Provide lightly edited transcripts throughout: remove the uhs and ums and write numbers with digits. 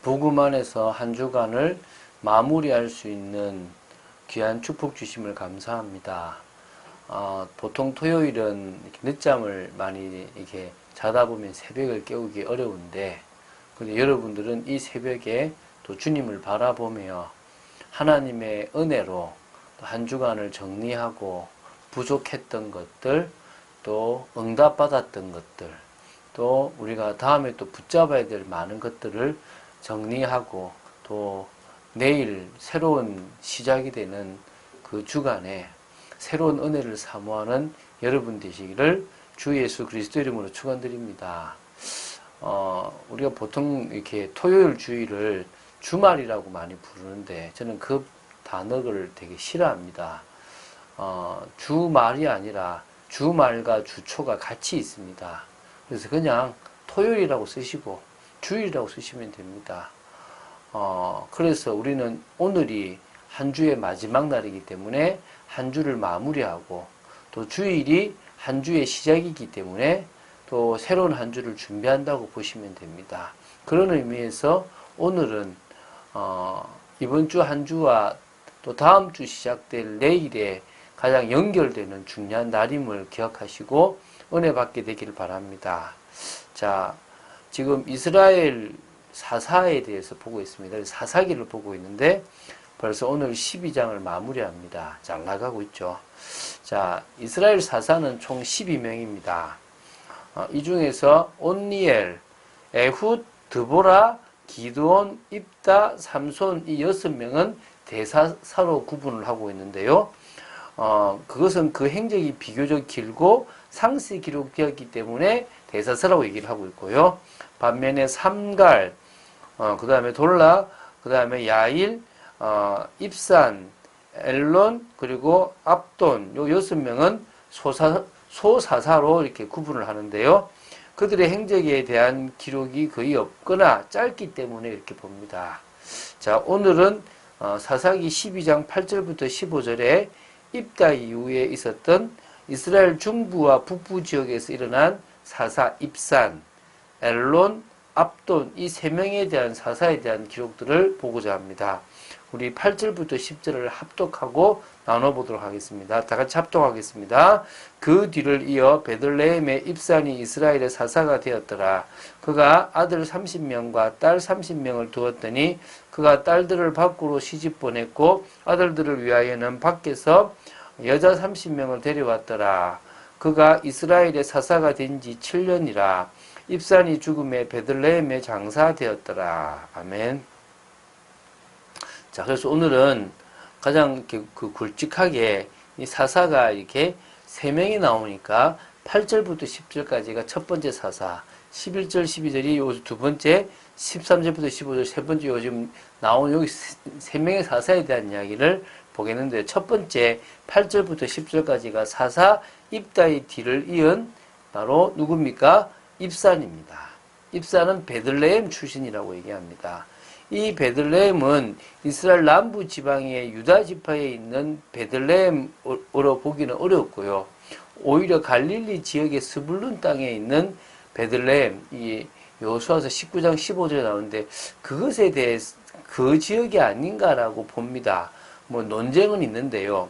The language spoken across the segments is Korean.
복음 안에서 한 주간을 마무리할 수 있는 귀한 축복 주심을 감사합니다. 보통 토요일은 이렇게 늦잠을 많이 이렇게 자다 보면 새벽을 깨우기 어려운데, 근데 여러분들은 이 새벽에 또 주님을 바라보며 하나님의 은혜로 또 한 주간을 정리하고 부족했던 것들, 또 응답받았던 것들, 또 우리가 다음에 또 붙잡아야 될 많은 것들을 정리하고 또 내일 새로운 시작이 되는 그 주간에 새로운 은혜를 사모하는 여러분 되시기를 주 예수 그리스도 이름으로 축원드립니다. 우리가 보통 이렇게 토요일 주일을 주말이라고 많이 부르는데 저는 그 단어를 되게 싫어합니다. 주말이 아니라 주말과 주초가 같이 있습니다. 그래서 그냥 토요일이라고 쓰시고 주일이라고 쓰시면 됩니다. 그래서 우리는 오늘이 한 주의 마지막 날이기 때문에 한 주를 마무리하고 또 주일이 한 주의 시작이기 때문에 또 새로운 한 주를 준비한다고 보시면 됩니다. 그런 의미에서 오늘은 이번 주 한 주와 또 다음 주 시작될 내일에 가장 연결되는 중요한 날임을 기억하시고 은혜 받게 되기를 바랍니다. 자, 지금 이스라엘 사사에 대해서 보고 있습니다. 사사기를 보고 있는데 벌써 오늘 12장을 마무리합니다. 잘 나가고 있죠. 자, 이스라엘 사사는 총 12명입니다. 이 중에서 온니엘, 에훗, 드보라, 기드온, 입다, 삼손 이 6명은 대사사로 구분을 하고 있는데요. 그것은 그 행적이 비교적 길고 상세 기록되었기 때문에 대사사라고 얘기를 하고 있고요. 반면에 삼갈, 그 다음에 돌라, 그 다음에 야일, 입산, 엘론, 그리고 압돈, 요 6명은 소사사로 이렇게 구분을 하는데요. 그들의 행적에 대한 기록이 거의 없거나 짧기 때문에 이렇게 봅니다. 자, 오늘은 사사기 12장 8절부터 15절에 입다 이후에 있었던 이스라엘 중부와 북부 지역에서 일어난 사사 입산, 엘론, 압돈 이 3명에 대한 사사에 대한 기록들을 보고자 합니다. 우리 8절부터 10절을 합독하고 나눠보도록 하겠습니다. 다 같이 합독하겠습니다. 그 뒤를 이어 베들레헴의 입산이 이스라엘의 사사가 되었더라. 그가 아들 30명과 딸 30명을 두었더니 그가 딸들을 밖으로 시집 보냈고 아들들을 위하여는 밖에서 여자 30명을 데려왔더라. 그가 이스라엘의 사사가 된 지 7년이라. 입산이 죽음에 베들레헴에 장사되었더라. 아멘. 자, 그래서 오늘은 가장 이렇게 굵직하게 이 사사가 이렇게 3명이 나오니까 8절부터 10절까지가 첫 번째 사사, 11절, 12절이 요 두 번째, 13절부터 15절 세 번째 요즘 나온 여기 3명의 사사에 대한 이야기를 보겠는데 첫 번째 8절부터 10절까지가 사사 입다의 뒤를 이은 바로 누굽니까? 입산입니다. 입산은 베들레헴 출신이라고 얘기합니다. 이 베들레헴은 이스라엘 남부 지방의 유다 지파에 있는 베들레헴으로 보기는 어렵고요. 오히려 갈릴리 지역의 스불룬 땅에 있는 베들레헴, 이 여호수아서 19장 15절에 나오는데 그것에 대해 그 지역이 아닌가라고 봅니다. 뭐 논쟁은 있는데요.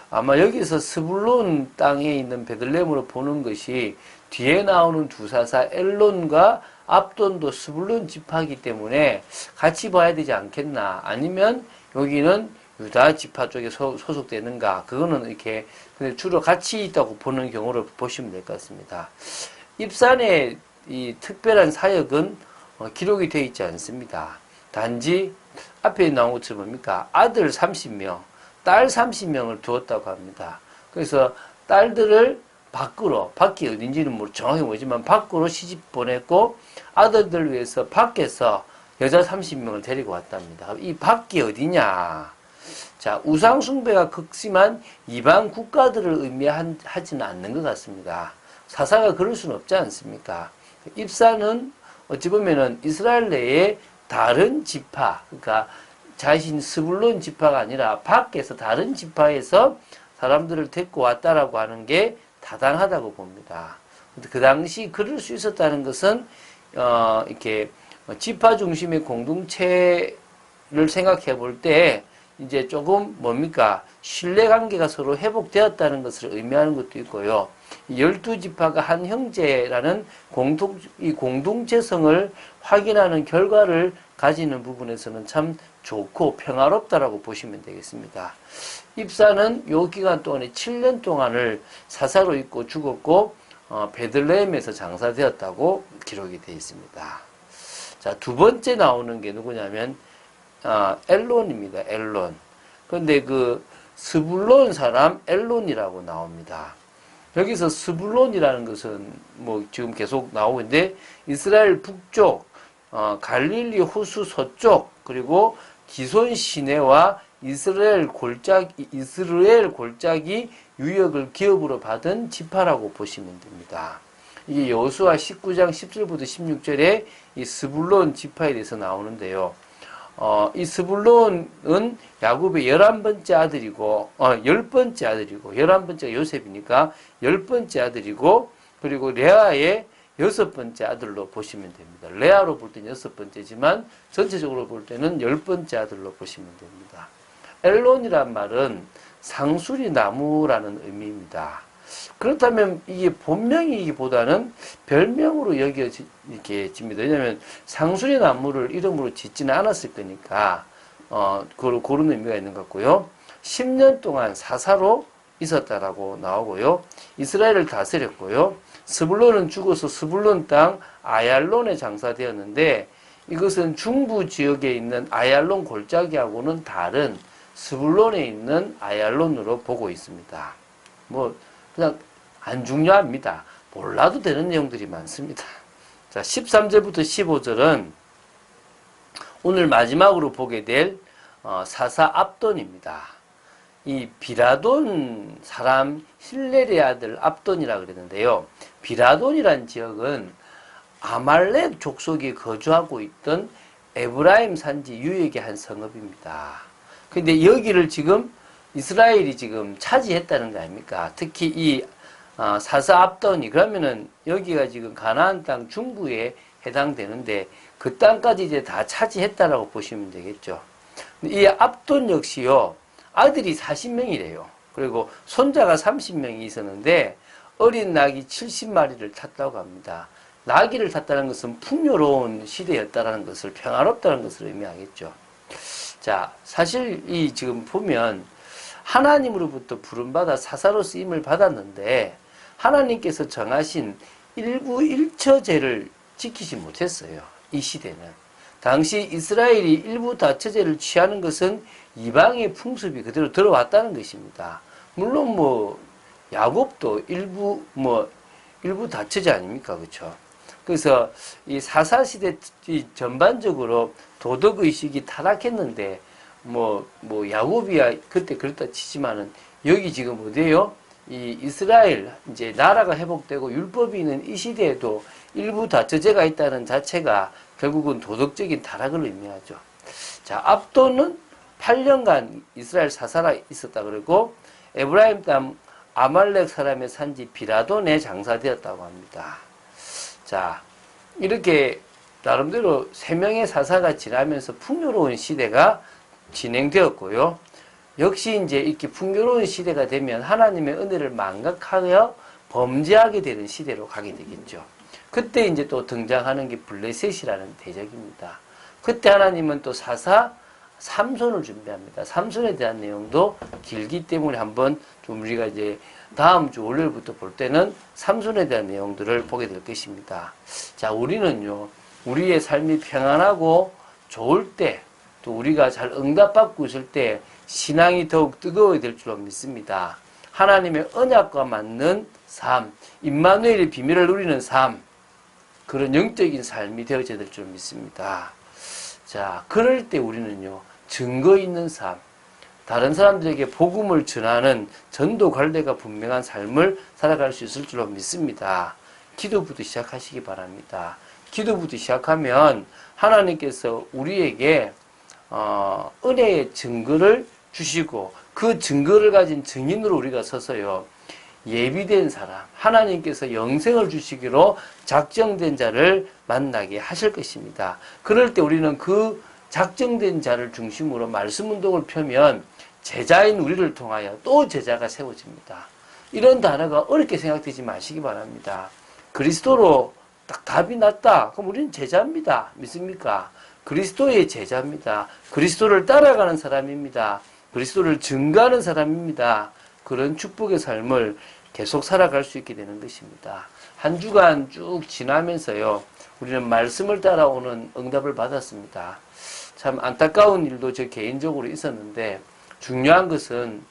아마 여기서 스불론 땅에 있는 베들레헴으로 보는 것이 뒤에 나오는 두 사사 엘론과 압돈도 스불론 지파이기 때문에 같이 봐야 되지 않겠나. 아니면 여기는 유다 지파 쪽에 소속되는가. 그거는 이렇게 근데 주로 같이 있다고 보는 경우를 보시면 될 것 같습니다. 입산의 이 특별한 사역은 기록이 되어 있지 않습니다. 단지 앞에 나온 것처럼 뭡니까? 아들 30명, 딸 30명을 두었다고 합니다. 그래서 딸들을 밖이 어딘지는 정확히 모르지만 밖으로 시집 보냈고 아들들 위해서 밖에서 여자 30명을 데리고 왔답니다. 이 밖이 어디냐? 자, 우상숭배가 극심한 이방 국가들을 의미하지는 않는 것 같습니다. 사사가 그럴 수는 없지 않습니까? 입산은 어찌 보면은 이스라엘 내에 다른 지파, 그러니까 자신 스불론 지파가 아니라 밖에서 다른 지파에서 사람들을 데리고 왔다라고 하는 게 타당하다고 봅니다. 그 당시 그럴 수 있었다는 것은 이렇게 지파 중심의 공동체를 생각해 볼 때 이제 조금 뭡니까? 신뢰관계가 서로 회복되었다는 것을 의미하는 것도 있고요. 12지파가 한 형제라는 이 공동체성을 확인하는 결과를 가지는 부분에서는 참 좋고 평화롭다라고 보시면 되겠습니다. 입사는 요 기간 동안에 7년 동안을 사사로 있고 죽었고 베들레헴에서 장사되었다고 기록이 되어 있습니다. 자, 두 번째 나오는 게 누구냐면 엘론입니다. 엘론. 그런데 그 스불론 사람 엘론이라고 나옵니다. 여기서 스불론이라는 것은 뭐 지금 계속 나오고 있는데 이스라엘 북쪽, 갈릴리 호수 서쪽, 그리고 기손 시내와 이스라엘 골짜기 유역을 기업으로 받은 지파라고 보시면 됩니다. 이게 여호수아 19장 10절부터 16절에 이 스불론 지파에 대해서 나오는데요. 이 스불론은 야곱의 11번째 아들이고, 10번째 아들이고, 11번째가 요셉이니까 10번째 아들이고, 그리고 레아의 6번째 아들로 보시면 됩니다. 레아로 볼 때는 6번째지만, 전체적으로 볼 때는 10번째 아들로 보시면 됩니다. 엘론이란 말은 상수리 나무라는 의미입니다. 그렇다면 이게 본명이기보다는 별명으로 여겨집니다. 왜냐하면 상수리 나무를 이름으로 짓지는 않았을 거니까 그걸 고르는 의미가 있는 것 같고요. 10년 동안 사사로 있었다라고 나오고요. 이스라엘을 다스렸고요. 스불론은 죽어서 스불론 땅 아얄론에 장사되었는데 이것은 중부 지역에 있는 아얄론 골짜기하고는 다른 스불론에 있는 아얄론으로 보고 있습니다. 뭐 그냥 안 중요합니다. 몰라도 되는 내용들이 많습니다. 자, 13절부터 15절은 오늘 마지막으로 보게 될 사사 압돈입니다. 이 비라돈 사람 힐렐의 아들 압돈이라고 그랬는데요. 비라돈이란 지역은 아말렉 족속이 거주하고 있던 에브라임 산지 유역의 한 성읍입니다. 근데 여기를 지금 이스라엘이 지금 차지했다는 거 아닙니까? 특히 이 사사 압돈이 그러면은 여기가 지금 가나안 땅 중부에 해당되는데 그 땅까지 이제 다 차지했다라고 보시면 되겠죠. 이 압돈 역시요 아들이 40명이래요. 그리고 손자가 30명이 있었는데 어린 낙이 70마리를 탔다고 합니다. 나귀를 탔다는 것은 풍요로운 시대였다라는 것을 평화롭다는 것을 의미하겠죠. 자, 사실 이 지금 보면 하나님으로부터 부름받아 사사로 쓰임을 받았는데 하나님께서 정하신 일부 일처제를 지키지 못했어요. 이 시대는. 당시 이스라엘이 일부 다처제를 취하는 것은 이방의 풍습이 그대로 들어왔다는 것입니다. 물론 뭐 야곱도 일부 다처제 아닙니까? 그렇죠? 그래서 이 사사 시대 전반적으로 도덕 의식이 타락했는데 뭐 야곱이야 그때 그렇다 치지만은 여기 지금 어디에요? 이 이스라엘 이제 나라가 회복되고 율법이 있는 이 시대에도 일부 다처제가 있다는 자체가 결국은 도덕적인 타락을 의미하죠. 자, 압돈은 8년간 이스라엘 사사라 있었다 그러고 에브라임 땅 아말렉 사람의 산지 비라돈에 장사되었다고 합니다. 자, 이렇게 나름대로 3명의 사사가 지나면서 풍요로운 시대가 진행되었고요. 역시 이제 이렇게 풍요로운 시대가 되면 하나님의 은혜를 망각하여 범죄하게 되는 시대로 가게 되겠죠. 그때 이제 또 등장하는 게 블레셋이라는 대적입니다. 그때 하나님은 또 사사 삼손을 준비합니다. 삼손에 대한 내용도 길기 때문에 한번 좀 우리가 이제 다음 주 월요일부터 볼 때는 삼손에 대한 내용들을 보게 될 것입니다. 자, 우리는요, 우리의 삶이 평안하고 좋을 때, 또 우리가 잘 응답받고 있을 때 신앙이 더욱 뜨거워야 될 줄로 믿습니다. 하나님의 언약과 맞는 삶, 임마누엘의 비밀을 누리는 삶, 그런 영적인 삶이 되어져야 될 줄 믿습니다. 자, 그럴 때 우리는요, 증거 있는 삶, 다른 사람들에게 복음을 전하는 전도 관례가 분명한 삶을 살아갈 수 있을 줄로 믿습니다. 기도부터 시작하시기 바랍니다. 기도부터 시작하면 하나님께서 우리에게 은혜의 증거를 주시고 그 증거를 가진 증인으로 우리가 서서요, 예비된 사람, 하나님께서 영생을 주시기로 작정된 자를 만나게 하실 것입니다. 그럴 때 우리는 그 작정된 자를 중심으로 말씀 운동을 펴면 제자인 우리를 통하여 또 제자가 세워집니다. 이런 단어가 어렵게 생각되지 마시기 바랍니다. 그리스도로 딱 답이 났다. 그럼 우리는 제자입니다. 믿습니까? 그리스도의 제자입니다. 그리스도를 따라가는 사람입니다. 그리스도를 증거하는 사람입니다. 그런 축복의 삶을 계속 살아갈 수 있게 되는 것입니다. 한 주간 쭉 지나면서요, 우리는 말씀을 따라오는 응답을 받았습니다. 참 안타까운 일도 저 개인적으로 있었는데, 중요한 것은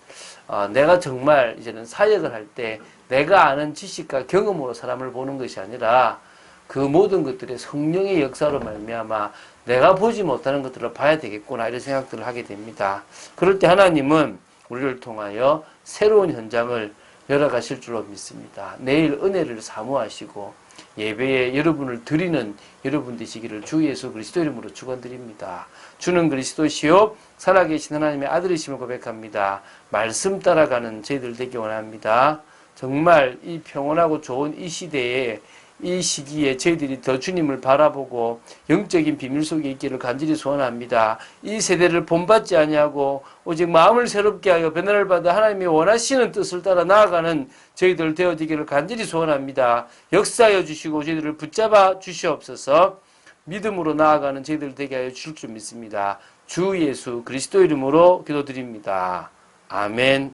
내가 정말 이제는 사역을 할 때 내가 아는 지식과 경험으로 사람을 보는 것이 아니라 그 모든 것들의 성령의 역사로 말미암아 내가 보지 못하는 것들을 봐야 되겠구나, 이런 생각들을 하게 됩니다. 그럴 때 하나님은 우리를 통하여 새로운 현장을 열어가실 줄로 믿습니다. 내일 은혜를 사모하시고 예배에 여러분을 드리는 여러분 되시기를 주 예수 그리스도 이름으로 축원드립니다. 주는 그리스도시요 살아계신 하나님의 아들이심을 고백합니다. 말씀 따라가는 저희들 되기 원합니다. 정말 이 평온하고 좋은 이 시대에, 이 시기에 저희들이 더 주님을 바라보고 영적인 비밀 속에 있기를 간절히 소원합니다. 이 세대를 본받지 아니하고 오직 마음을 새롭게 하여 변화를 받아 하나님이 원하시는 뜻을 따라 나아가는 저희들 되어지기를 간절히 소원합니다. 역사하여 주시고 저희들을 붙잡아 주시옵소서. 믿음으로 나아가는 저희들 되게 하여 주실 줄 믿습니다. 주 예수 그리스도 이름으로 기도드립니다. 아멘.